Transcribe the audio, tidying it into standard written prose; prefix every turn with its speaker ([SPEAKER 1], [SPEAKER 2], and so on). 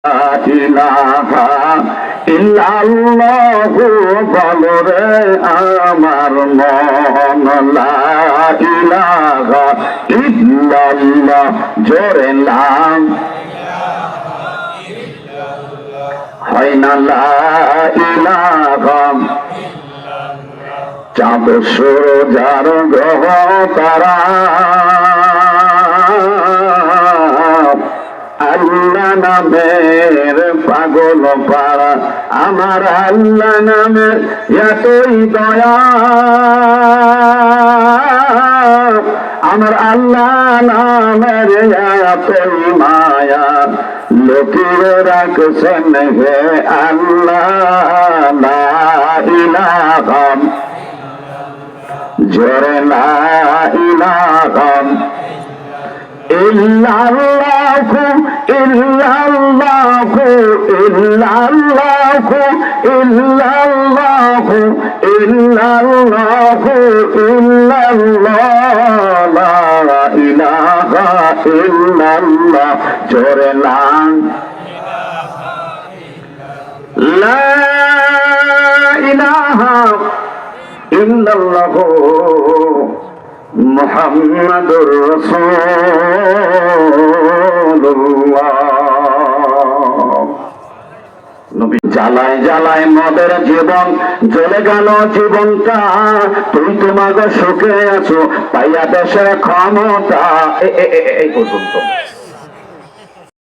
[SPEAKER 1] ইলাহা ইল্লাল্লাহু বলো রে আমার মন, লা ইলাহা ইল্লাল্লাহ জোরে নাম হয় না, লা ইলাহা চাঁদ সূরজ আর গ্রহ তারা আল্লাহ নামের পাগল পারা, আমার আল্লাহ নামের এতই দয়া, আমার আল্লাহ নামের এতই মায়া, লুকিয়ে রাখছেন হে আল্লাহ, লা ইলাহা জোরে লা ইলাহা ইল্লাল্লাহু ইল্লাল্লাহু ইল্লাল্লাহু ইল্লাল্লাহু ইল্লাল্লাহু ইল্লাল্লাহ, লা ইলাহা ইল্লাল্লাহ জোরে লা ইলাহা ইল্লাল্লাহু মুহাম্মাদুর রাসূলুল্লাহ। নবী জ্বালায় জ্বালায় মদের জীবন, জ্বলে গেল জীবনটা, তুই তোমাকে সুখে আছো পাইয়া দেশের ক্ষমতা। এই পর্যন্ত।